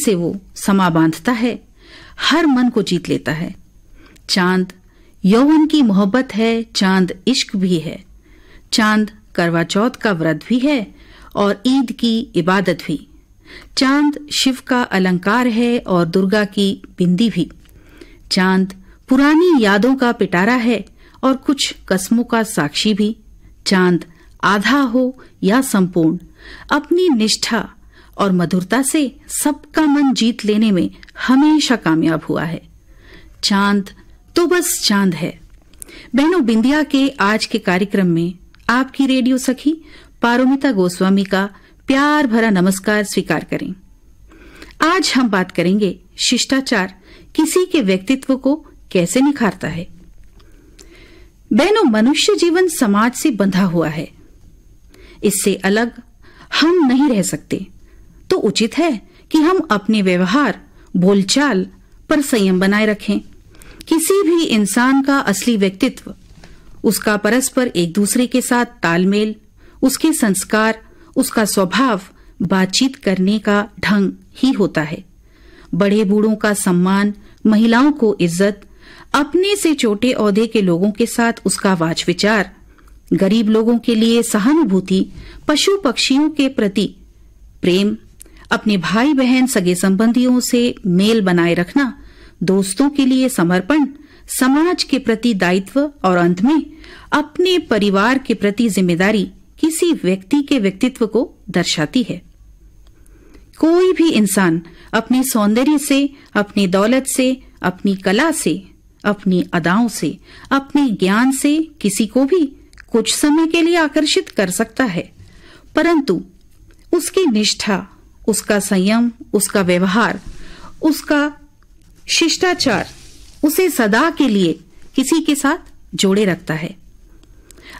से वो समा बांधता है, हर मन को जीत लेता है। चांद यौवन की मोहब्बत है, चांद इश्क भी है, चांद करवा चौथ का व्रत भी है और ईद की इबादत भी। चांद शिव का अलंकार है और दुर्गा की बिंदी भी। चांद पुरानी यादों का पिटारा है और कुछ कस्मों का साक्षी भी। चांद आधा हो या संपूर्ण, अपनी निष्ठा और मधुरता से सबका मन जीत लेने में हमेशा कामयाब हुआ है। चांद तो बस चांद है। बहनों, बिंदिया के आज के कार्यक्रम में आपकी रेडियो सखी पारोमिता गोस्वामी का प्यार भरा नमस्कार स्वीकार करें। आज हम बात करेंगे शिष्टाचार किसी के व्यक्तित्व को कैसे निखारता है। बहनों, मनुष्य जीवन समाज से बंधा हुआ है, इससे अलग हम नहीं रह सकते। तो उचित है कि हम अपने व्यवहार बोलचाल पर संयम बनाए रखें। किसी भी इंसान का असली व्यक्तित्व उसका परस्पर एक दूसरे के साथ तालमेल, उसके संस्कार, उसका स्वभाव, बातचीत करने का ढंग ही होता है। बड़े बूढ़ों का सम्मान, महिलाओं को इज्जत, अपने से छोटे ओहदे के लोगों के साथ उसका वाच विचार, गरीब लोगों के लिए सहानुभूति, पशु पक्षियों के प्रति प्रेम, अपने भाई बहन सगे संबंधियों से मेल बनाए रखना, दोस्तों के लिए समर्पण, समाज के प्रति दायित्व और अंत में अपने परिवार के प्रति जिम्मेदारी किसी व्यक्ति के व्यक्तित्व को दर्शाती है। कोई भी इंसान अपने सौंदर्य से, अपनी दौलत से, अपनी कला से, अपनी अदाओं से, अपने ज्ञान से किसी को भी कुछ समय के लिए आकर्षित कर सकता है, परंतु उसकी निष्ठा, उसका संयम, उसका व्यवहार, उसका शिष्टाचार उसे सदा के लिए किसी के साथ जोड़े रखता है।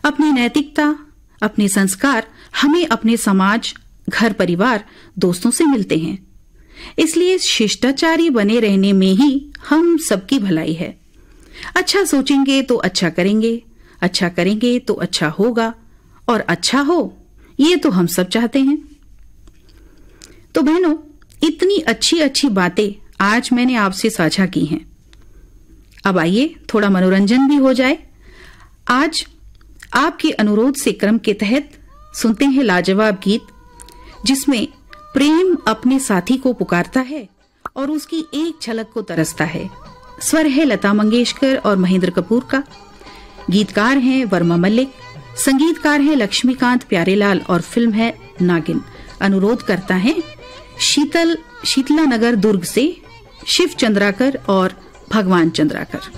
अपनी नैतिकता, अपने संस्कार हमें अपने समाज, घर परिवार, दोस्तों से मिलते हैं। इसलिए शिष्टाचारी बने रहने में ही हम सबकी भलाई है। अच्छा सोचेंगे तो अच्छा करेंगे, अच्छा करेंगे तो अच्छा होगा और अच्छा हो, ये तो हम सब चाहते हैं। तो बहनों, इतनी अच्छी अच्छी बातें आज मैंने आपसे साझा की हैं। अब आइए थोड़ा मनोरंजन भी हो जाए। आज आपके अनुरोध से क्रम के तहत सुनते हैं लाजवाब गीत, जिसमें प्रेम अपने साथी को पुकारता है और उसकी एक झलक को तरसता है। स्वर है लता मंगेशकर और महेंद्र कपूर का। गीतकार हैं वर्मा मल्लिक, संगीतकार हैं लक्ष्मीकांत प्यारेलाल और फिल्म है नागिन। अनुरोध करता है शीतला नगर दुर्ग से शिव चंद्राकर और भगवान चंद्राकर।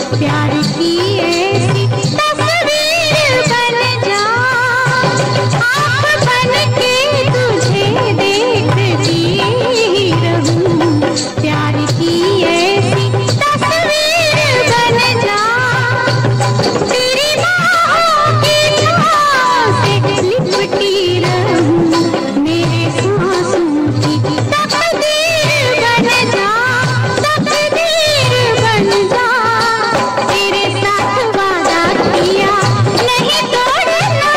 प्यार की ऐसी तस्वीर बन जा, आँख बन के तुझे देखती रहूं, प्यार की ऐसी तस्वीर बन जा, तेरी बाहों की छाँव से लिपटी रहूं, मेरे सांसों की तकदीर बन जा, तकदीर बन जा, तेरे साथ वादा किया नहीं तोड़ना,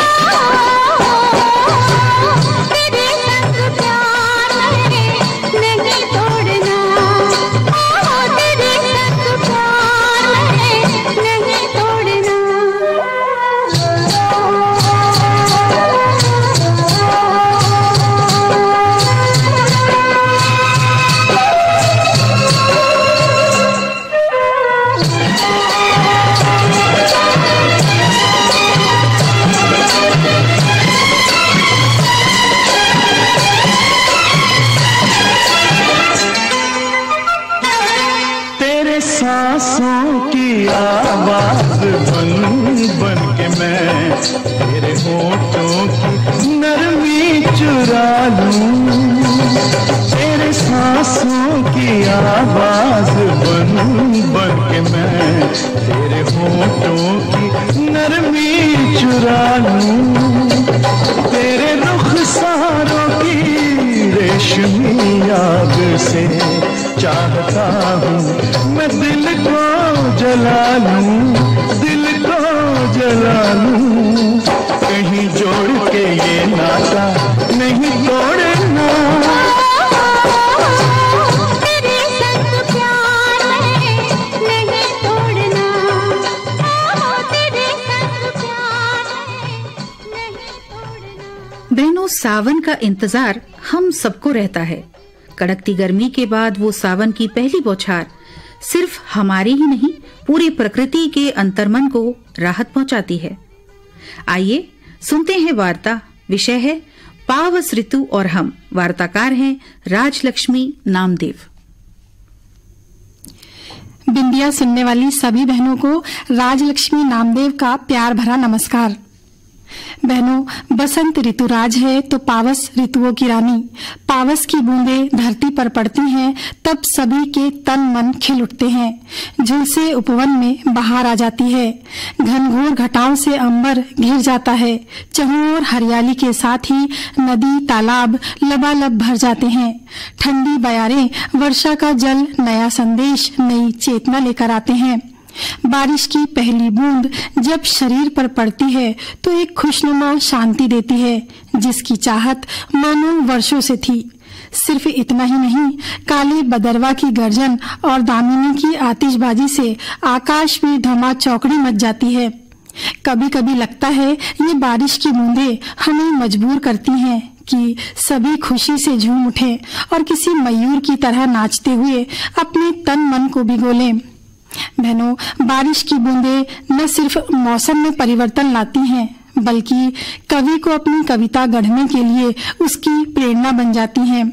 तेरे संग प्यार है नहीं तोड़ना, तेरे संग प्यार है नहीं तोड़ना। तेरे सांसों की आवाज बन बन के मैं तेरे होठों की नरमी चुरा लूं, तेरे सांसों की आवाज बन बन के मैं तेरे होठों की नरमी चुरा लूं, तेरे रुखसारों की रेशमी आग से चाहता हूँ मैं दिल को जला लूं, दिल को जला लूं, कहीं जोड़ के ये नाता नहीं तोड़ना, तेरे संग प्यार है नहीं तोड़ना, तेरे संग प्यार है नहीं तोड़ना। बहनों, सावन का इंतजार हम सबको रहता है। कड़कती गर्मी के बाद वो सावन की पहली बौछार सिर्फ हमारे ही नहीं, पूरी प्रकृति के अंतर्मन को राहत पहुंचाती है। आइए सुनते हैं वार्ता। विषय है पावस ऋतु और हम। वार्ताकार हैं राजलक्ष्मी नामदेव। बिंदिया सुनने वाली सभी बहनों को राजलक्ष्मी नामदेव का प्यार भरा नमस्कार। बहनों, बसंत ऋतुराज है तो पावस ऋतुओं की रानी। पावस की बूंदें धरती पर पड़ती हैं तब सभी के तन मन खिल उठते हैं। झुलसे उपवन में बहार आ जाती है। घनघोर घटाओं से अंबर घिर जाता है। चहुओर हरियाली के साथ ही नदी तालाब लबालब भर जाते हैं। ठंडी बयारें वर्षा का जल नया संदेश नई चेतना लेकर आते हैं। बारिश की पहली बूंद जब शरीर पर पड़ती है तो एक खुशनुमा शांति देती है जिसकी चाहत मानो वर्षों से थी। सिर्फ इतना ही नहीं, काले बदरवा की गर्जन और दामिनी की आतिशबाजी से आकाश में धमा चौकड़ी मच जाती है। कभी कभी लगता है ये बारिश की बूंदें हमें मजबूर करती हैं कि सभी खुशी से झूम उठें और किसी मयूर की तरह नाचते हुए अपने तन मन को भिगो लें। बहनों, बारिश की बूंदें न सिर्फ मौसम में परिवर्तन लाती हैं बल्कि कवि को अपनी कविता गढ़ने के लिए उसकी प्रेरणा बन जाती हैं।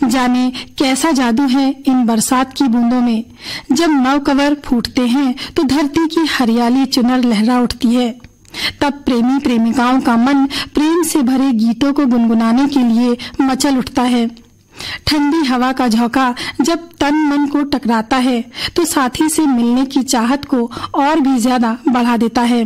जाने कैसा जादू है इन बरसात की बूंदों में। जब नवकवर फूटते हैं तो धरती की हरियाली चुनर लहरा उठती है। तब प्रेमी प्रेमिकाओं का मन प्रेम से भरे गीतों को गुनगुनाने के लिए मचल उठता है। ठंडी हवा का झोंका जब तन मन को टकराता है तो साथी से मिलने की चाहत को और भी ज्यादा बढ़ा देता है।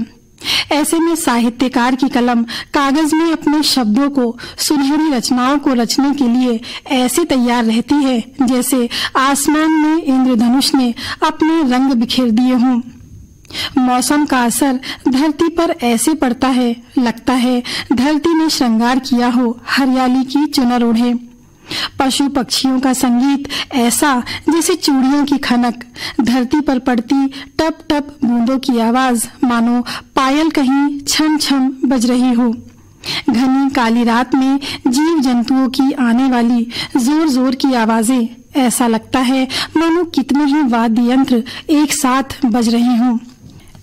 ऐसे में साहित्यकार की कलम कागज में अपने शब्दों को, सुनहरी रचनाओं को रचने के लिए ऐसे तैयार रहती है जैसे आसमान में इंद्रधनुष ने अपने रंग बिखेर दिए हों। मौसम का असर धरती पर ऐसे पड़ता है, लगता है धरती ने श्रृंगार किया हो, हरियाली की चुनर ओढ़े। पशु पक्षियों का संगीत ऐसा जैसे चूड़ियों की खनक, धरती पर पड़ती टप टप बूंदों की आवाज मानो पायल कहीं छम छम बज रही हो। घनी काली रात में जीव जंतुओं की आने वाली जोर जोर की आवाजें, ऐसा लगता है मानो कितने ही वाद्य यंत्र एक साथ बज रहे हों।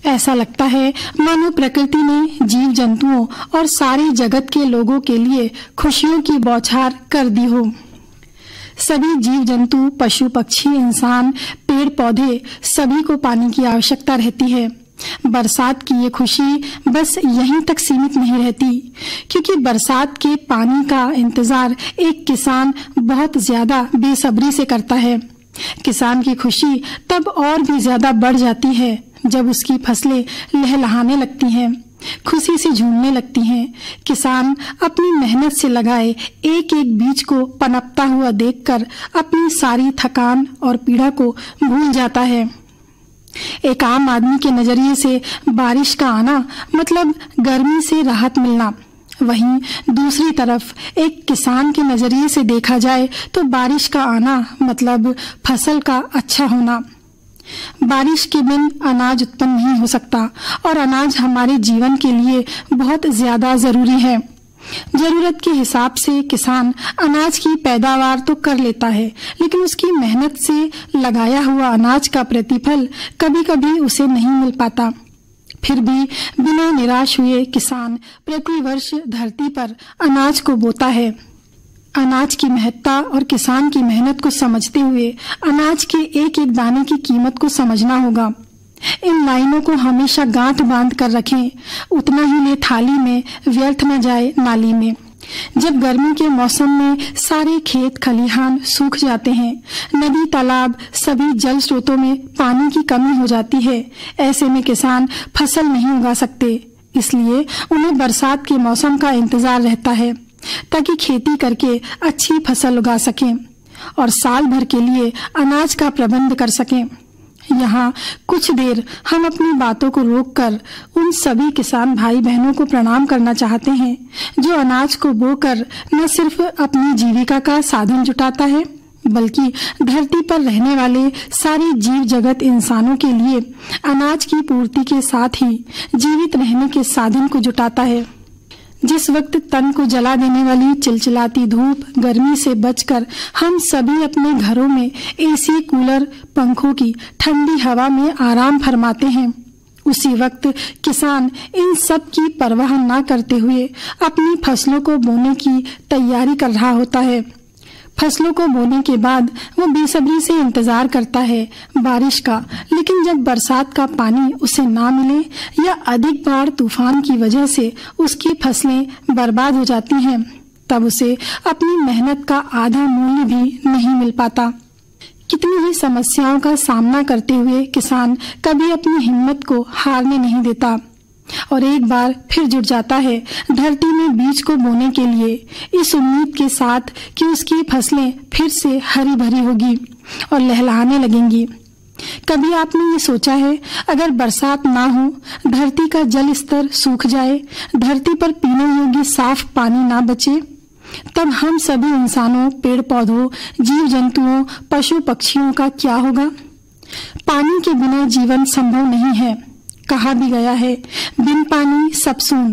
ऐसा लगता है मानो प्रकृति ने जीव जंतुओं और सारे जगत के लोगों के लिए खुशियों की बौछार कर दी हो। सभी जीव जंतु, पशु पक्षी, इंसान, पेड़ पौधे सभी को पानी की आवश्यकता रहती है। बरसात की ये खुशी बस यहीं तक सीमित नहीं रहती, क्योंकि बरसात के पानी का इंतजार एक किसान बहुत ज्यादा बेसब्री से करता है। किसान की खुशी तब और भी ज्यादा बढ़ जाती है जब उसकी फसलें लहलहाने लगती हैं, खुशी से झूमने लगती हैं। किसान अपनी मेहनत से लगाए एक एक बीज को पनपता हुआ देखकर अपनी सारी थकान और पीड़ा को भूल जाता है। एक आम आदमी के नजरिए से बारिश का आना मतलब गर्मी से राहत मिलना, वहीं दूसरी तरफ एक किसान के नजरिए से देखा जाए तो बारिश का आना मतलब फसल का अच्छा होना। बारिश के बिन अनाज उत्पन्न नहीं हो सकता और अनाज हमारे जीवन के लिए बहुत ज्यादा जरूरी है। जरूरत के हिसाब से किसान अनाज की पैदावार तो कर लेता है, लेकिन उसकी मेहनत से लगाया हुआ अनाज का प्रतिफल कभी कभी उसे नहीं मिल पाता। फिर भी बिना निराश हुए किसान प्रति वर्ष धरती पर अनाज को बोता है। अनाज की महत्ता और किसान की मेहनत को समझते हुए अनाज के एक एक दाने की कीमत को समझना होगा। इन लाइनों को हमेशा गांठ बांध कर रखें, उतना ही ले थाली में, व्यर्थ न जाए नाली में। जब गर्मी के मौसम में सारे खेत खलिहान सूख जाते हैं, नदी तालाब सभी जल स्रोतों में पानी की कमी हो जाती है, ऐसे में किसान फसल नहीं उगा सकते। इसलिए उन्हें बरसात के मौसम का इंतजार रहता है ताकि खेती करके अच्छी फसल उगा सकें और साल भर के लिए अनाज का प्रबंध कर सकें। यहाँ कुछ देर हम अपनी बातों को रोककर उन सभी किसान भाई बहनों को प्रणाम करना चाहते हैं जो अनाज को बोकर न सिर्फ अपनी जीविका का साधन जुटाता है, बल्कि धरती पर रहने वाले सारे जीव जगत इंसानों के लिए अनाज की पूर्ति के साथ ही जीवित रहने के साधन को जुटाता है। जिस वक्त तन को जला देने वाली चिलचिलाती धूप, गर्मी से बचकर हम सभी अपने घरों में एसी, कूलर, पंखों की ठंडी हवा में आराम फरमाते हैं, उसी वक्त किसान इन सब की परवाह न करते हुए अपनी फसलों को बोने की तैयारी कर रहा होता है। फसलों को बोने के बाद वो बेसब्री से इंतजार करता है बारिश का, लेकिन जब बरसात का पानी उसे ना मिले या अधिक बाढ़ तूफान की वजह से उसकी फसलें बर्बाद हो जाती हैं, तब उसे अपनी मेहनत का आधा मूल्य भी नहीं मिल पाता। कितनी ही समस्याओं का सामना करते हुए किसान कभी अपनी हिम्मत को हारने नहीं देता और एक बार फिर जुट जाता है धरती में बीज को बोने के लिए, इस उम्मीद के साथ कि उसकी फसलें फिर से हरी भरी होगी और लहलहाने लगेंगी। कभी आपने ये सोचा है अगर बरसात ना हो, धरती का जल स्तर सूख जाए, धरती पर पीने योग्य साफ पानी ना बचे, तब हम सभी इंसानों, पेड़ पौधों, जीव जंतुओं, पशु पक्षियों का क्या होगा? पानी के बिना जीवन संभव नहीं है। कहा भी गया है, बिन पानी सब सून।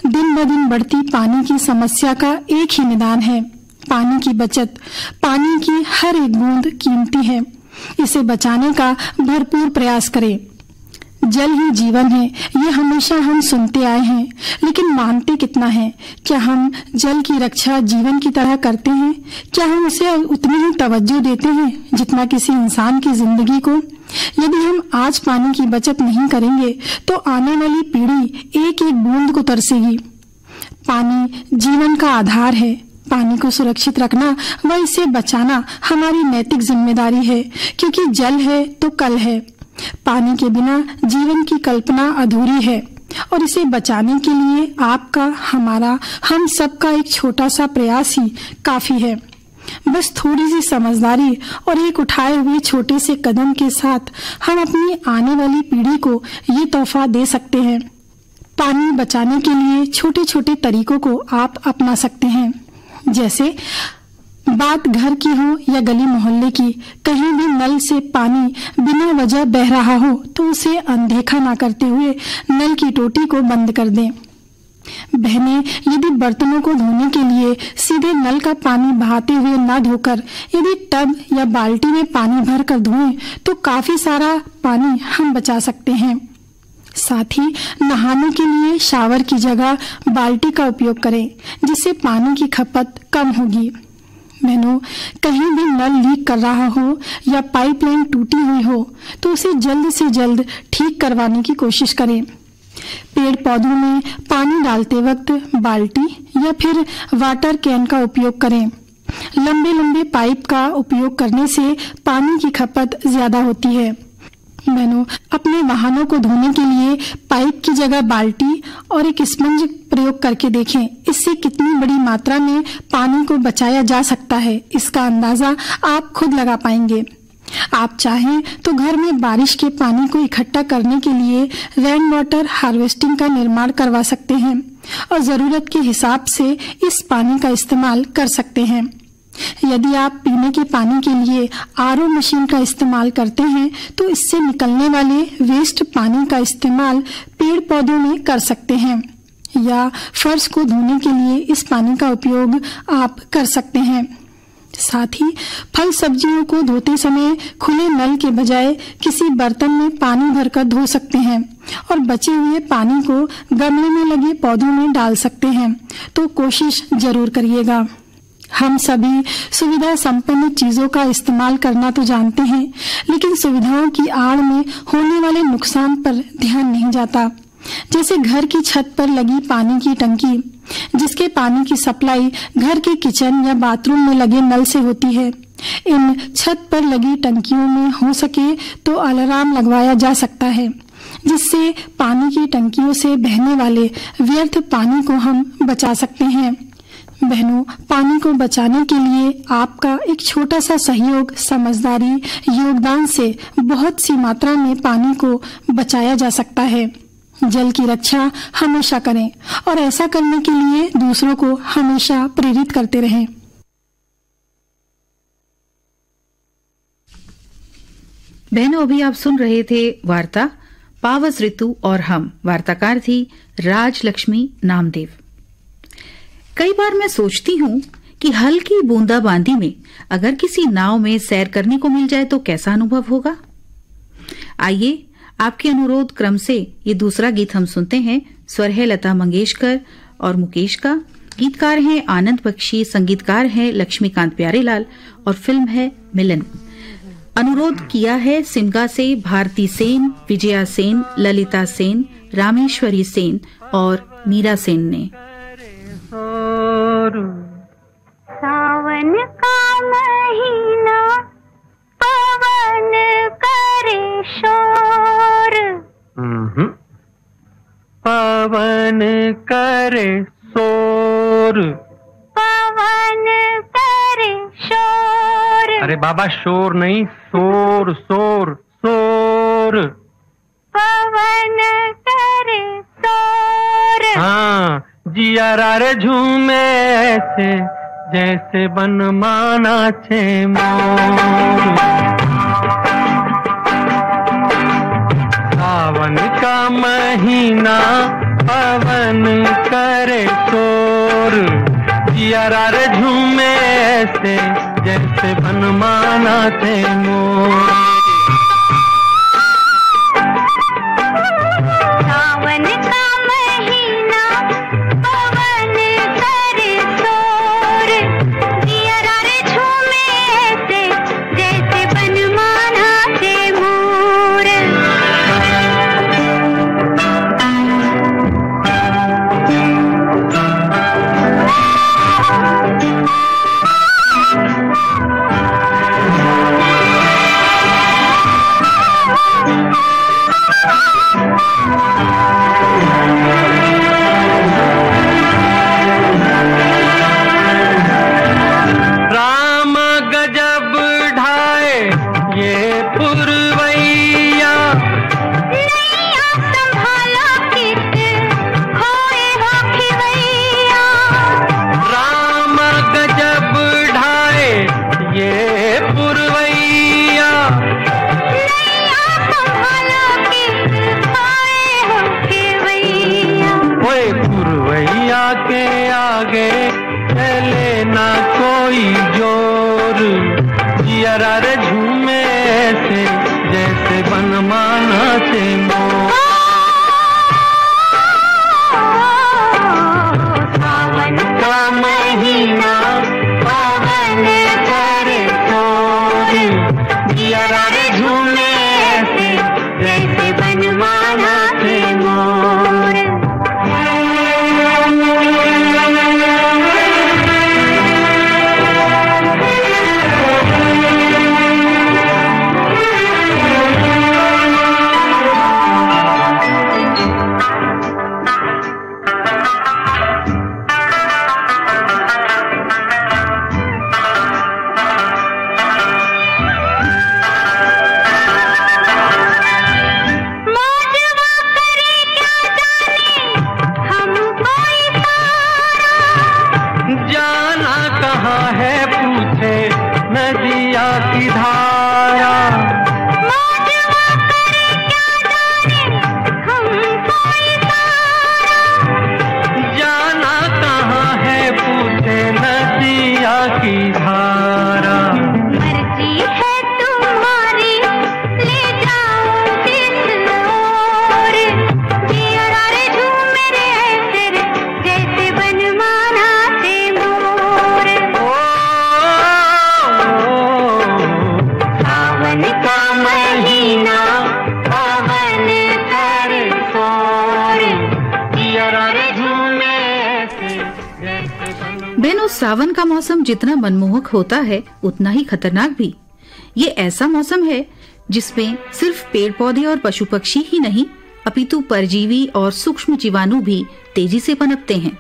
दिन ब दिन बढ़ती पानी की समस्या का एक ही निदान है, पानी की बचत। पानी की हर एक बूंद कीमती है, इसे बचाने का भरपूर प्रयास करें। जल ही जीवन है, ये हमेशा हम सुनते आए हैं, लेकिन मानते कितना है? क्या हम जल की रक्षा जीवन की तरह करते हैं? क्या हम उसे उतनी ही तवज्जो देते हैं जितना किसी इंसान की जिंदगी को? यदि हम आज पानी की बचत नहीं करेंगे तो आने वाली पीढ़ी एक एक बूंद को तरसेगी। पानी जीवन का आधार है। पानी को सुरक्षित रखना व इसे बचाना हमारी नैतिक जिम्मेदारी है, क्योंकि जल है तो कल है। पानी के बिना जीवन की कल्पना अधूरी है और इसे बचाने के लिए आपका, हमारा, हम सबका एक छोटा सा प्रयास ही काफी है। बस थोड़ी सी समझदारी और एक उठाए हुए छोटे से कदम के साथ हम अपनी आने वाली पीढ़ी को ये तोहफा दे सकते हैं। पानी बचाने के लिए छोटे छोटे तरीकों को आप अपना सकते हैं, जैसे बात घर की हो या गली मोहल्ले की, कहीं भी नल से पानी बिना वजह बह रहा हो तो उसे अनदेखा ना करते हुए नल की टोटी को बंद कर दें। बहनें यदि बर्तनों को धोने के लिए सीधे नल का पानी बहाते हुए ना धोकर यदि टब या बाल्टी में पानी भर कर धोएं तो काफी सारा पानी हम बचा सकते हैं। साथ ही नहाने के लिए शावर की जगह बाल्टी का उपयोग करें, जिससे पानी की खपत कम होगी। बहनों, कहीं भी नल लीक कर रहा हो या पाइपलाइन टूटी हुई हो तो उसे जल्द से जल्द ठीक करवाने की कोशिश करें। पेड़ पौधों में पानी डालते वक्त बाल्टी या फिर वाटर कैन का उपयोग करें। लंबे लंबे पाइप का उपयोग करने से पानी की खपत ज्यादा होती है। बहनों, अपने वाहनों को धोने के लिए पाइप की जगह बाल्टी और एक स्पंज प्रयोग करके देखें। इससे कितनी बड़ी मात्रा में पानी को बचाया जा सकता है, इसका अंदाजा आप खुद लगा पाएंगे। आप चाहें तो घर में बारिश के पानी को इकट्ठा करने के लिए रेन वाटर हार्वेस्टिंग का निर्माण करवा सकते हैं और जरूरत के हिसाब से इस पानी का इस्तेमाल कर सकते हैं। यदि आप पीने के पानी के लिए आरओ मशीन का इस्तेमाल करते हैं तो इससे निकलने वाले वेस्ट पानी का इस्तेमाल पेड़ पौधों में कर सकते हैं या फर्श को धोने के लिए इस पानी का उपयोग आप कर सकते हैं। साथ ही फल सब्जियों को धोते समय खुले नल के बजाय किसी बर्तन में पानी भरकर धो सकते हैं और बचे हुए पानी को गमले में लगे पौधों में डाल सकते हैं। तो कोशिश जरूर करिएगा। हम सभी सुविधा संपन्न चीजों का इस्तेमाल करना तो जानते हैं, लेकिन सुविधाओं की आड़ में होने वाले नुकसान पर ध्यान नहीं जाता। जैसे घर की छत पर लगी पानी की टंकी, जिसके पानी की सप्लाई घर के किचन या बाथरूम में लगे नल से होती है। इन छत पर लगी टंकियों में हो सके तो अलार्म लगवाया जा सकता है, जिससे पानी की टंकियों से बहने वाले व्यर्थ पानी को हम बचा सकते हैं। बहनों, पानी को बचाने के लिए आपका एक छोटा सा सहयोग, समझदारी, योगदान से बहुत सी मात्रा में पानी को बचाया जा सकता है। जल की रक्षा हमेशा करें और ऐसा करने के लिए दूसरों को हमेशा प्रेरित करते रहें। बहनों, अभी आप सुन रहे थे वार्ता पावस ऋतु और हम। वार्ताकार थी राजलक्ष्मी नामदेव। कई बार मैं सोचती हूँ कि हल्की बूंदाबांदी में अगर किसी नाव में सैर करने को मिल जाए तो कैसा अनुभव होगा। आइए आपके अनुरोध क्रम से ये दूसरा गीत हम सुनते हैं। स्वर है लता मंगेशकर और मुकेश का, गीतकार हैं आनंद बख्शी, संगीतकार हैं लक्ष्मीकांत प्यारेलाल और फिल्म है मिलन। अनुरोध किया है सिमगा से भारती सेन, विजया सेन, ललिता सेन, रामेश्वरी सेन और मीरा सेन ने। सावन का महीना पवन करे शोर, पवन करे शोर, पवन करे शोर। अरे बाबा शोर नहीं, शोर शोर शोर। पवन करे शोर। हाँ, जियारा रे झूमे ऐसे जैसे बनमाना छे मोर। सावन का महीना पवन करे शोर, जियारा रे झूमे ऐसे जैसे बनमाना छे मोर। सावन का महीना पवन करे शोर, जियरा रे झूमे ऐसे जैसे बनमाना से मोर। राम गजब ढाए ये पुरवैया, नैया संभाला कित खोए हो खिवैया। राम गजब ढाए ये पुरवैया, नैया संभाला कित खोए हो खिवैया। ओए पुरवैया के आगे चले ना कोई जोर, जियरा रे झूमे ऐसे जैसे बनमाना से मोर। सावन का महीना पवन बहनों, सावन का मौसम जितना मनमोहक होता है उतना ही खतरनाक भी। ये ऐसा मौसम है जिसमें सिर्फ पेड़ पौधे और पशु पक्षी ही नहीं अपितु परजीवी और सूक्ष्म जीवाणु भी तेजी से पनपते हैं।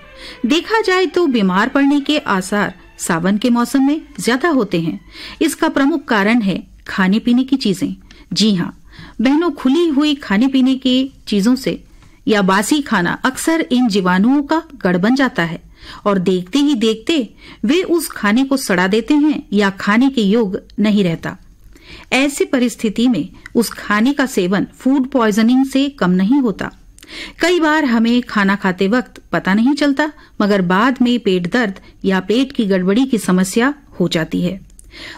देखा जाए तो बीमार पड़ने के आसार सावन के मौसम में ज्यादा होते हैं। इसका प्रमुख कारण है खाने पीने की चीजें। जी हाँ बहनों, खुली हुई खाने पीने की चीजों से या बासी खाना अक्सर इन जीवाणुओं का गढ़ बन जाता है और देखते ही देखते वे उस खाने को सड़ा देते हैं या खाने के योग नहीं रहता। ऐसी परिस्थिति में उस खाने का सेवन फूड पॉइजनिंग से कम नहीं होता। कई बार हमें खाना खाते वक्त पता नहीं चलता, मगर बाद में पेट दर्द या पेट की गड़बड़ी की समस्या हो जाती है।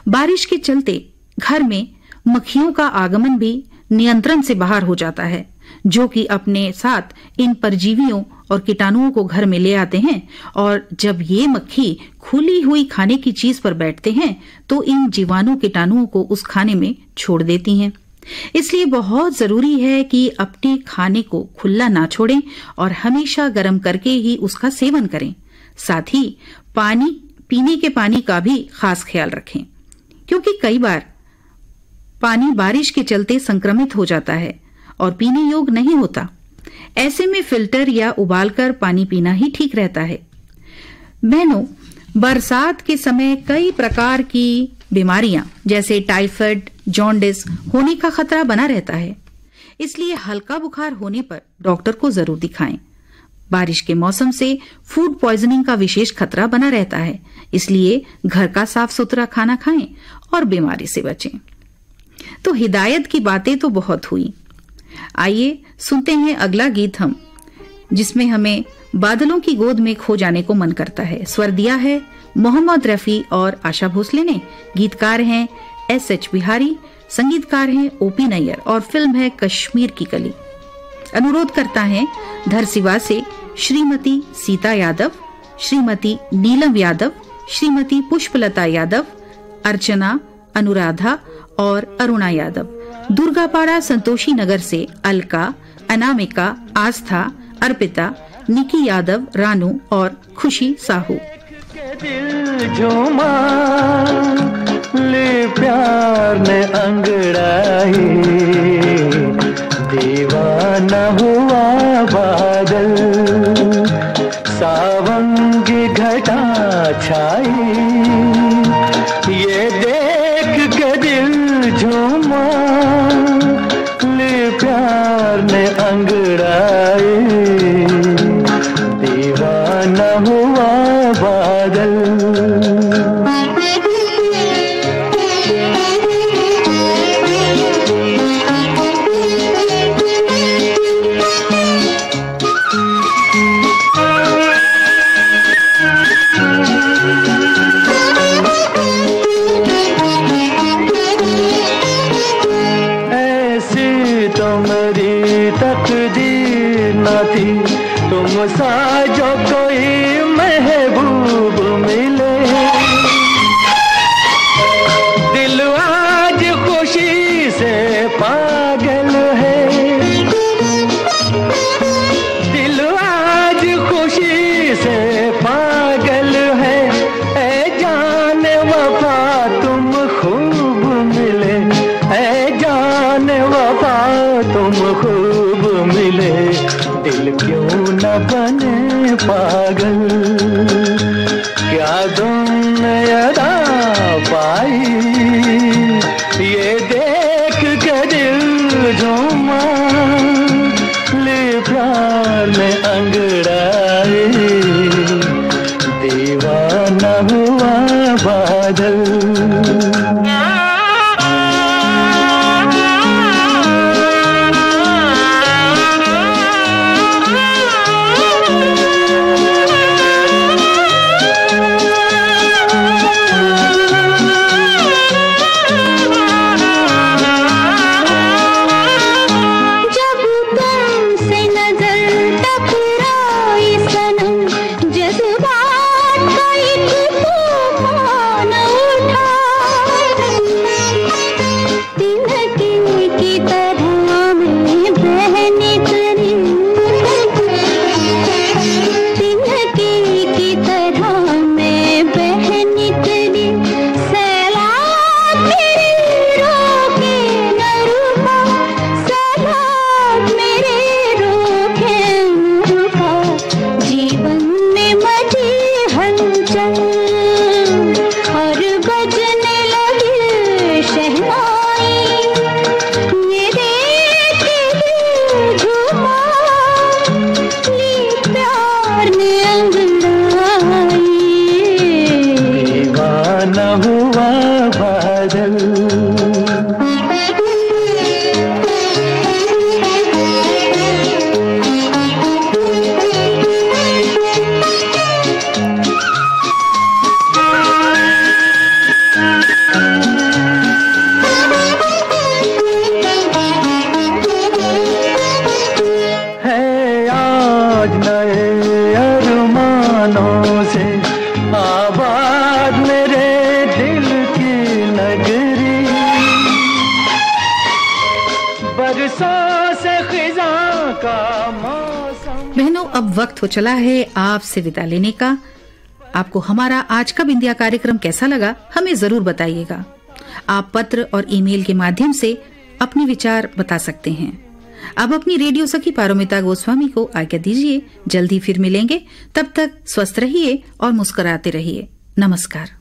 बारिश के चलते घर में मक्खियों का आगमन भी नियंत्रण से बाहर हो जाता है, जो कि अपने साथ इन परजीवियों और कीटाणुओं को घर में ले आते हैं। और जब ये मक्खी खुली हुई खाने की चीज पर बैठते हैं तो इन जीवाणु कीटाणुओं को उस खाने में छोड़ देती हैं। इसलिए बहुत जरूरी है कि अपने खाने को खुला ना छोड़ें और हमेशा गर्म करके ही उसका सेवन करें। साथ ही पीने के पानी का भी खास ख्याल रखें, क्योंकि कई बार पानी बारिश के चलते संक्रमित हो जाता है और पीने योग्य नहीं होता। ऐसे में फिल्टर या उबालकर पानी पीना ही ठीक रहता है। बहनों, बरसात के समय कई प्रकार की बीमारियां जैसे टाइफाइड, जॉन्डिस होने का खतरा बना रहता है। इसलिए हल्का बुखार होने पर डॉक्टर को जरूर दिखाएं। बारिश के मौसम से फूड पॉइजनिंग का विशेष खतरा बना रहता है, इसलिए घर का साफ सुथरा खाना खाएं और बीमारी से बचें। तो हिदायत की बातें तो बहुत हुई। आइए सुनते हैं अगला गीत हम, जिसमें हमें बादलों की गोद में खो जाने को मन करता है। स्वर दिया है मोहम्मद रफी और आशा भोसले ने। गीतकार हैं S.H. बिहारी, संगीतकार हैं O.P. नैयर और फिल्म है कश्मीर की कली। अनुरोध करता है धरसिवा से श्रीमती सीता यादव, श्रीमती नीलम यादव, श्रीमती पुष्पलता यादव, अर्चना, अनुराधा और अरुणा यादव। दुर्गापाड़ा संतोषी नगर से अलका, अनामिका, आस्था, अर्पिता, निकी यादव, रानू और खुशी साहू। दिल झूमा ले प्यार ने अंगड़ाई, दीवाना हुआ बादल, सावन की घटा छाई, ये देख के दिल झूमा ले प्यार ने अंगड़ाई, दीवाना हुआ बादल। ऐसी तो मेरी तकदीर न थी, तुम सा जो कोई महबूब मिले, दिल आज खुशी से पागल है, दिल आज खुशी से पागल है, ऐ जाने वफा तुम खूब मिले, ऐ जाने वफा तुम खूब मिले, दिल क्यों न बने पागल, क्या तुमने अदा पाई, ये देख के दिल झूमा ले प्यार में अंगड़ाई, दीवाना हुआ बादल। मेरे रोके न रुका, जीवन में मची हलचल और बजने लगी शहनाई, ये देख के दिल झूमा, ली प्यार ने अंगड़ाई। दीवाना हुआ बादल, है आज नए अरमानों से आबाद मेरे दिल की नगरी, बरसों से खिज़ां का मौसम। बहनों, अब वक्त हो चला है आपसे विदा लेने का। आपको हमारा आज का बिंदिया कार्यक्रम कैसा लगा, हमें जरूर बताइएगा। आप पत्र और ईमेल के माध्यम से अपने विचार बता सकते हैं। अब अपनी रेडियो सखी पारोमिता गोस्वामी को आज्ञा दीजिए। जल्दी फिर मिलेंगे, तब तक स्वस्थ रहिए और मुस्कुराते रहिए। नमस्कार।